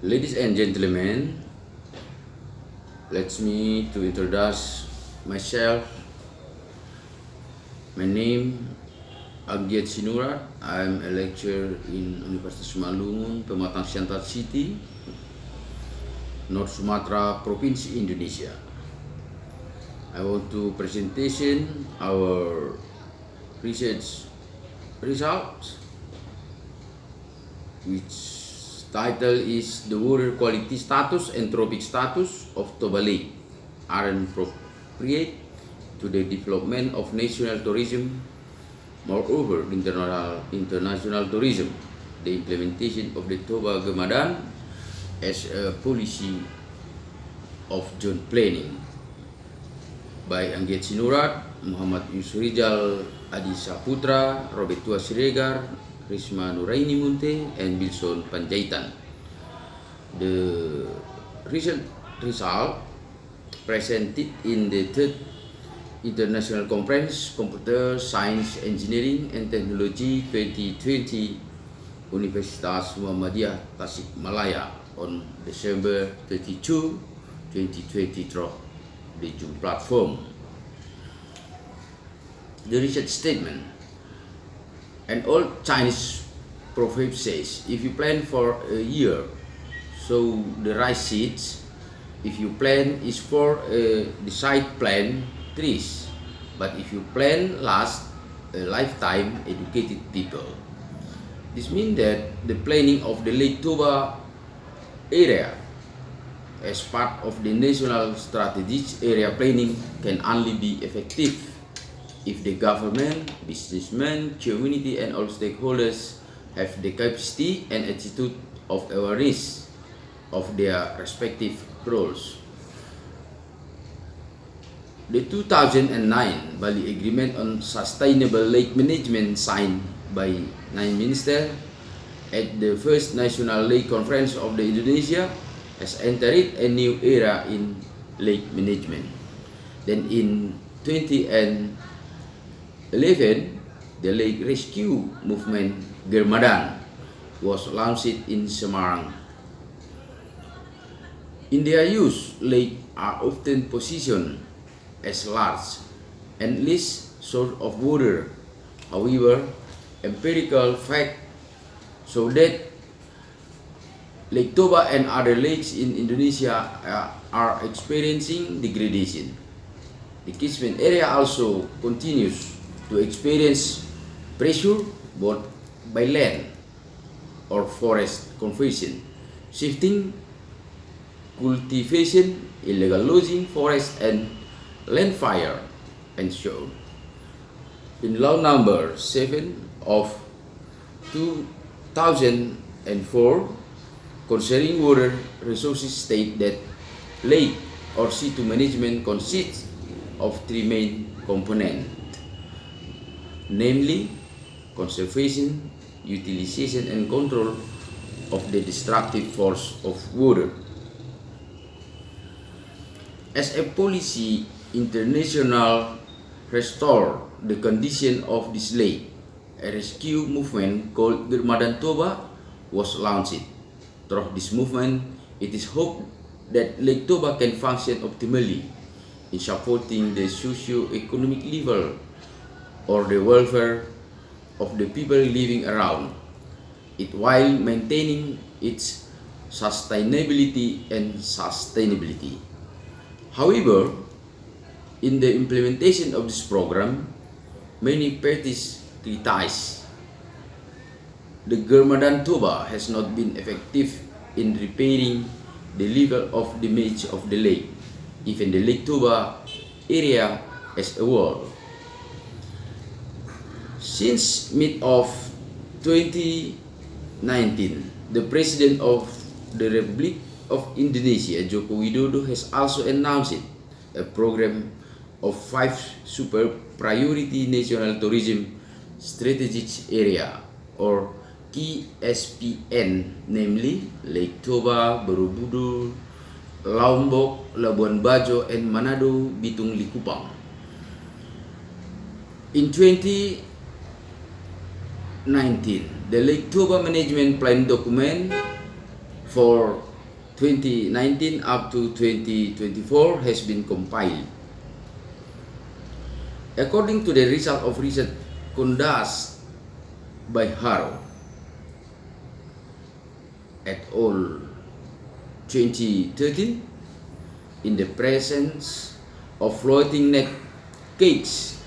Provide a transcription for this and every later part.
Ladies and gentlemen, let me to introduce myself. My name Anggiat Sinurat. I'm a lecturer in Universitas Malungun, Pematang Siantar City, North Sumatra Province, Indonesia. I want to presentation our research results, which title is the water quality status and trophic status of Toba Lake are appropriate to the development of national tourism. Moreover, international tourism, the implementation of the Toba GERMADAN as a policy of joint planning by Anggiat Sinurat, Yusrizal, Syahputra, Siregar, Risma, Nuraini, Munthe, and Bilson, Panjaitan. The result presented in the third International Conference Computer Science, Engineering and Technology 2020 Universitas MUHAMMADIYAH TASIKMALAYA on December 32, 2020 through the Zoom platform. The research statement. An old Chinese proverb says, if you plan for a year, sow the rice seeds. If you plan is for the side plant trees. But if you plan last a lifetime, educated people. This means that the planning of the Lake Toba area as part of the national strategic area planning can only be effective if the government, businessmen, community and all stakeholders have the capacity and attitude of awareness of their respective roles. The 2009 Bali Agreement on Sustainable Lake Management signed by 9 ministers at the first National Lake Conference of the Indonesia has entered a new era in lake management. Then in 2011, the lake rescue movement GERMADAN was launched in Semarang. In their use, lakes are often positioned as large and least source of water. However, empirical facts show that Lake Toba and other lakes in Indonesia are experiencing degradation. The catchment area also continues to experience pressure both by land or forest conversion, shifting cultivation, illegal logging, forest and land fire, and so. In law number 7 of 2004 concerning water resources state that lake or situ management consists of 3 main components, namely conservation, utilization, and control of the destructive force of water. As a policy, international restore the condition of this lake. A rescue movement called GERMADAN Toba was launched. Through this movement, it is hoped that Lake Toba can function optimally in supporting the socio-economic level or the welfare of the people living around it while maintaining its sustainability. However, in the implementation of this program, many parties criticize the GERMADAN Toba has not been effective in repairing the level of damage of the lake, even the Lake Toba area as a whole. Since mid of 2019, the President of the Republic of Indonesia, Joko Widodo, has also announced a program of 5 super priority national tourism strategic area or KSPN, namely Lake Toba, Borobudur, Lombok, Labuan Bajo, and Manado, Bitung, Likupang. In 2019, the Lake Toba Management Plan document for 2019 up to 2024 has been compiled. According to the result of research conducted by Haro et al. 2013, in the presence of floating net cakes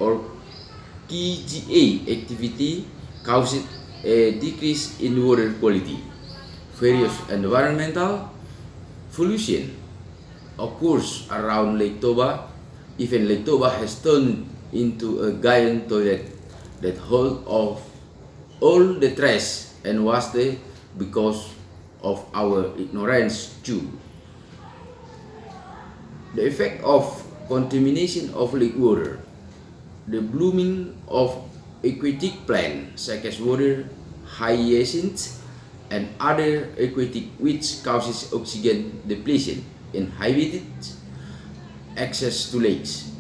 or KGA activity caused a decrease in water quality. Various environmental pollution occurs around Lake Toba. Even Lake Toba has turned into a giant toilet that holds of all the trash and waste because of our ignorance too. The effect of contamination of lake water, the blooming of aquatic plants such as water hyacinths and other aquatic which causes oxygen depletion, inhibited access to lakes,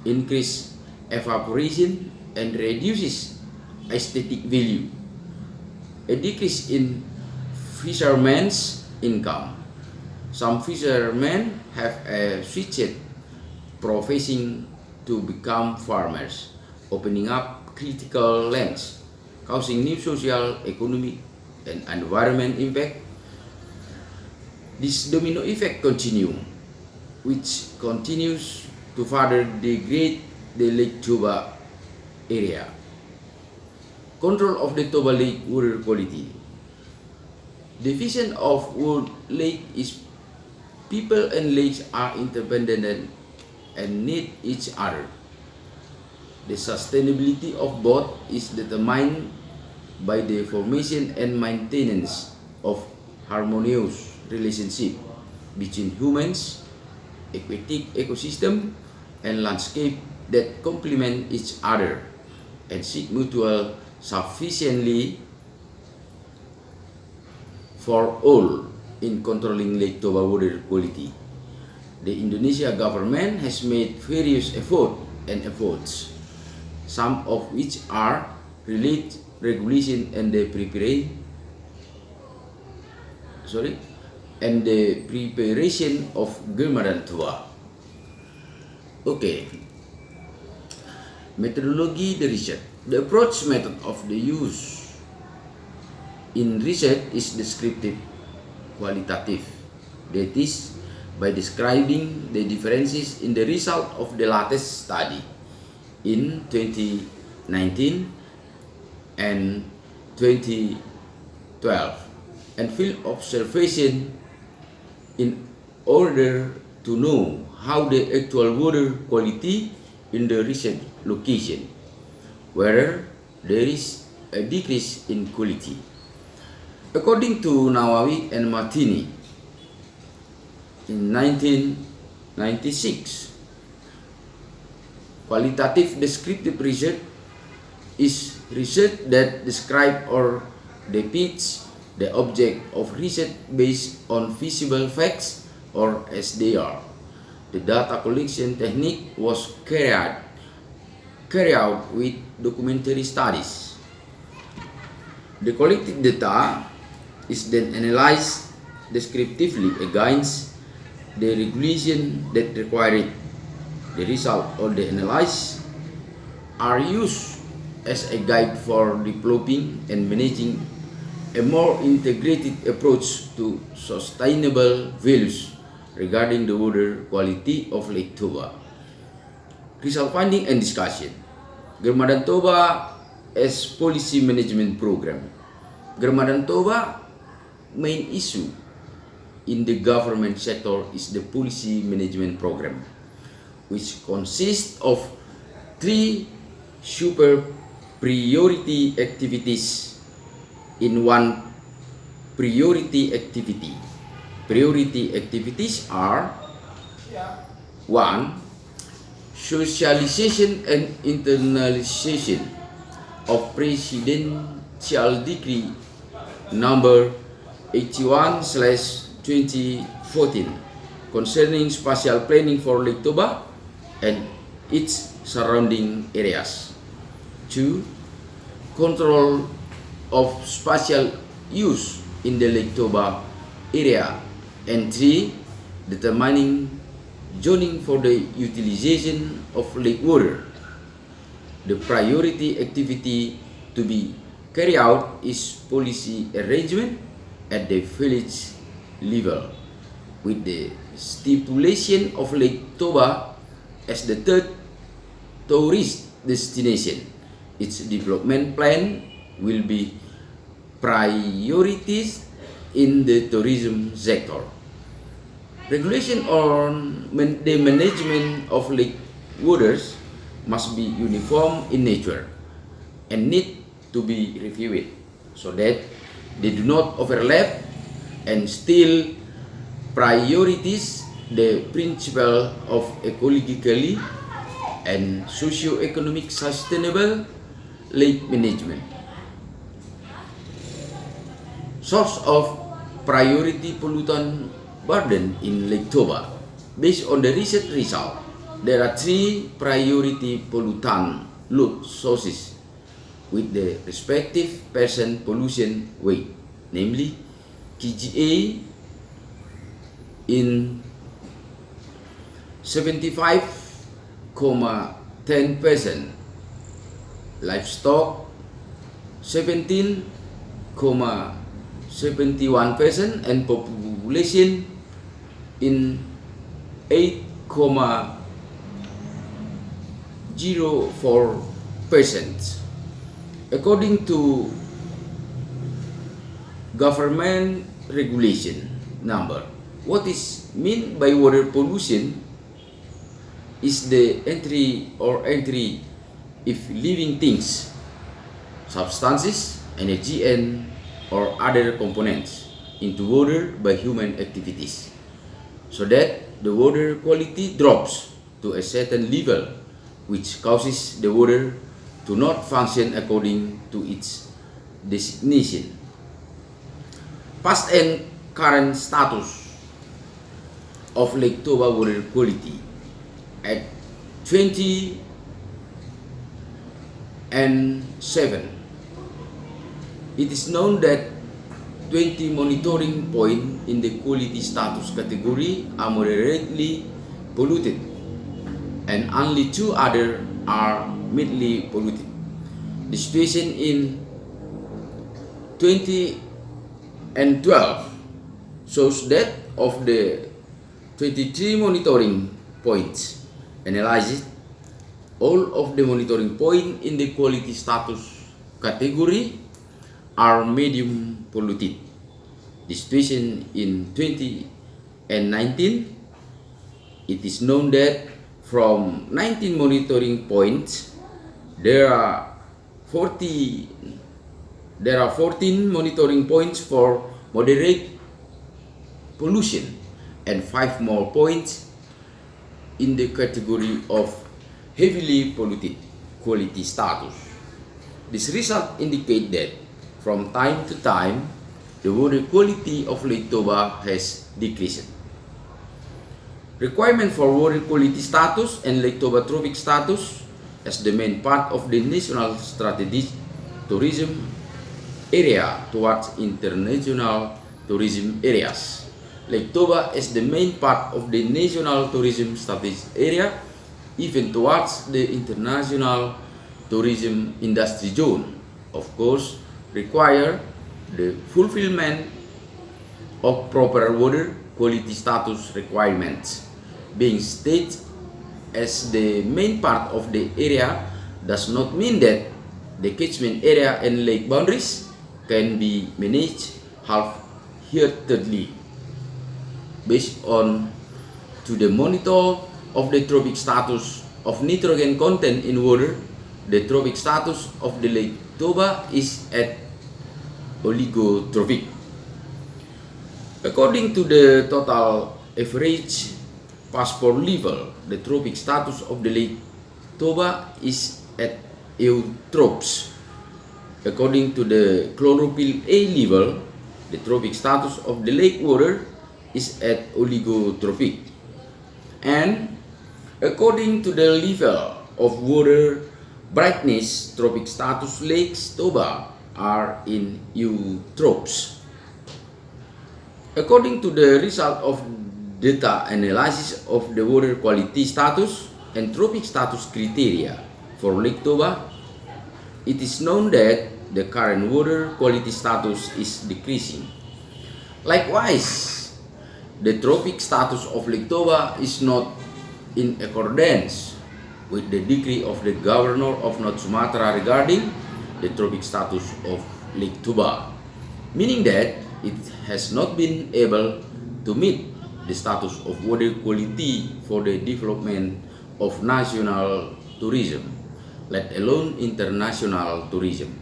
increase evaporation and reduces aesthetic value, a decrease in fishermen's income. Some fishermen have switched profession to become farmers, opening up critical lands, causing new social, economic, and environment impact. This domino effect continues, which continues to further degrade the Lake Toba area. Control of the Toba Lake water quality. The vision of World Lake is people and lakes are interdependent and need each other. The sustainability of both is determined by the formation and maintenance of harmonious relationship between humans, aquatic ecosystem, and landscape that complement each other and seek mutual sufficiently for all in controlling Lake Toba water quality. The Indonesia government has made various efforts, some of which are related regulation and the preparation of GERMADAN Toba. Okay. Methodology, the research. The approach method of the use in research is descriptive, qualitative. That is, by describing the differences in the result of the latest study in 2019 and 2012 and field observation in order to know how the actual water quality in the research location, whether there is a decrease in quality. According to Nawawi and Martini in 1996, qualitative descriptive research is research that describes or depicts the object of research based on visible facts or as they are. The data collection technique was carried out with documentary studies. The collected data is then analyzed descriptively against the regulation that require it. The result of the analysis are used as a guide for developing and managing a more integrated approach to sustainable values regarding the water quality of Lake Toba. Result finding and discussion. GERMADAN Toba as policy management program. GERMADAN Toba main issue in the government sector is the policy management program, which consists of 3 super priority activities in one priority activity. Priority activities are 1. Socialization and internalization of Presidential Decree number 81/2014 concerning spatial planning for Lake Toba and its surrounding areas. 2. Control of spatial use in the Lake Toba area, and 3. Determining zoning for the utilization of lake water. The priority activity to be carried out is policy arrangement at the village level, with the stipulation of Lake Toba as the third tourist destination. Its development plan will be priorities in the tourism sector. Regulation on the management of lake waters must be uniform in nature and need to be reviewed so that they do not overlap and still priorities the principle of ecologically and socio-economic sustainable lake management. Source of priority pollutant burden in Lake Toba. Based on the research result, there are 3 priority pollutant load sources with the respective percent pollution weight, namely KGA in 75,10%, livestock 17,71%, and population in 8,04%. According to government regulation number, what is meant by water pollution is the entry if living things, substances, energy, and or other components into water by human activities, so that the water quality drops to a certain level, which causes the water to not function according to its designation. Past and current status of Lake Toba water quality at 2007. It is known that 20 monitoring points in the quality status category are moderately polluted, and only 2 others are mildly polluted. The situation in 2012 shows that of the 23 monitoring points analyzed, all of the monitoring points in the quality status category are medium polluted. The situation in 2019, it is known that from 19 monitoring points, there are 14 monitoring points for moderate pollution and 5 more points in the category of heavily polluted quality status. This result indicates that from time to time, the water quality of Lake Toba has decreased. Requirement for water quality status and Lake Toba trophic status as the main part of the national strategic tourism area towards international tourism areas. Lake Toba is the main part of the national tourism strategic area, even towards the international tourism industry zone. Of course, require the fulfillment of proper water quality status requirements. Being stated as the main part of the area does not mean that the catchment area and lake boundaries can be managed half-heartedly. Based on to the monitor of the trophic status of nitrogen content in water, the trophic status of the Lake Toba is at oligotrophic. According to the total average passport level, the trophic status of the Lake Toba is at eutropes. According to the chlorophyll A level, the trophic status of the lake water is at oligotrophic. And according to the level of water brightness, trophic status lakes Toba are in eutropes. According to the result of data analysis of the water quality status and trophic status criteria for Lake Toba, it is known that the current water quality status is decreasing. Likewise, the trophic status of Lake Toba is not in accordance with the decree of the Governor of North Sumatra regarding the trophic status of Lake Toba, meaning that it has not been able to meet the status of water quality for the development of national tourism, let alone international tourism.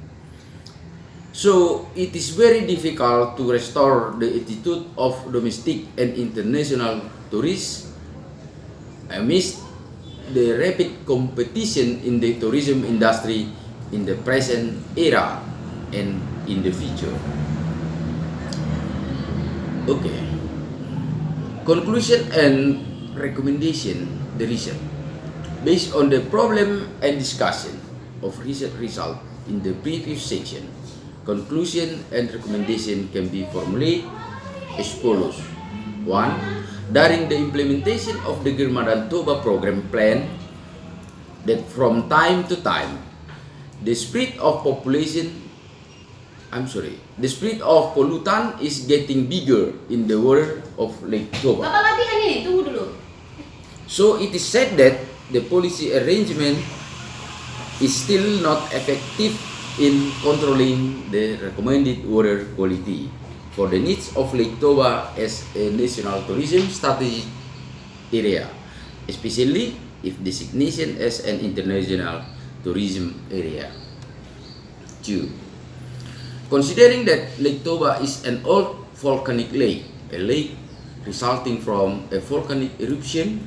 So it is very difficult to restore the attitude of domestic and international tourists amidst the rapid competition in the tourism industry in the present era and in the future. Okay. Conclusion and recommendation, the research. Based on the problem and discussion of research result in the previous section, conclusion and recommendation can be formulated as follows. 1. During the implementation of the GERMADAN Toba program plan, that from time to time, the spread of pollutant is getting bigger in the water of Lake Toba. So it is said that the policy arrangement is still not effective in controlling the recommended water quality for the needs of Lake Toba as a national tourism strategic area, especially if designation as an international tourism area. 2. Considering that Lake Toba is an old volcanic lake, a lake resulting from a volcanic eruption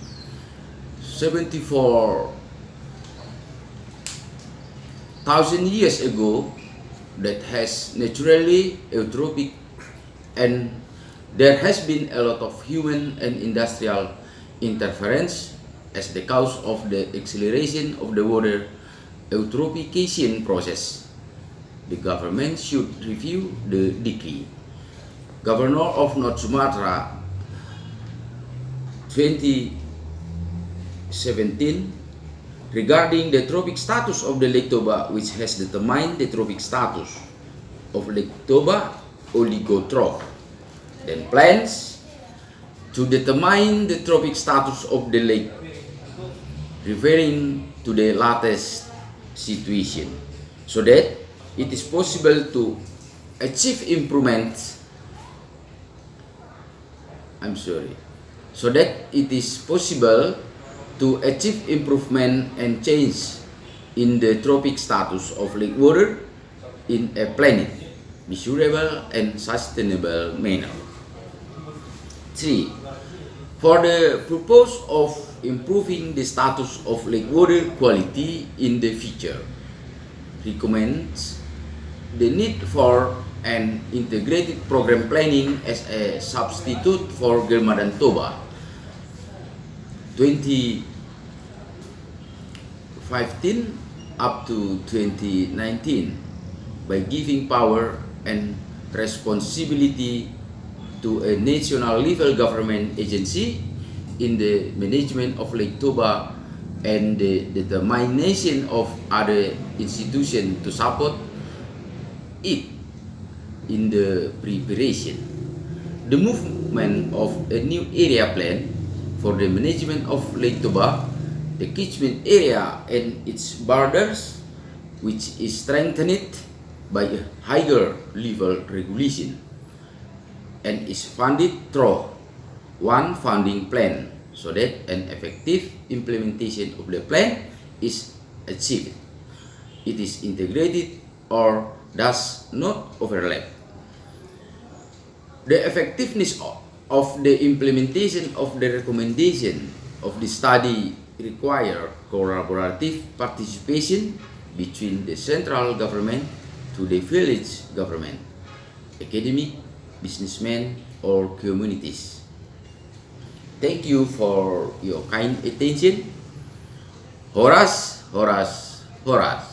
74,000 years ago that has naturally eutrophic, and there has been a lot of human and industrial interference as the cause of the acceleration of the water eutrophication process, the government should review the decree. Governor of North Sumatra 2017 regarding the trophic status of the Lake Toba, which has determined the trophic status of Lake Toba oligotroph, then plans to determine the trophic status of the lake, referring to the latest situation, so that it is possible to achieve improvements. So that it is possible to achieve improvement and change in the trophic status of lake water in a planned, measurable, and sustainable manner. 3. For the purpose of improving the status of lake water quality in the future, recommends the need for an integrated program planning as a substitute for GERMADAN Toba 2015 up to 2019 by giving power and responsibility to a national level government agency in the management of Lake Toba and the determination of other institutions to support it in the preparation. The movement of a new area plan for the management of Lake Toba, the catchment area and its borders, which is strengthened by a higher level regulation and is funded through one funding plan, so that an effective implementation of the plan is achieved. It is integrated or does not overlap. The effectiveness of the implementation of the recommendation of the study require collaborative participation between the central government to the village government, academic, businessmen, or communities. Thank you for your kind attention. Horas, horas, horas.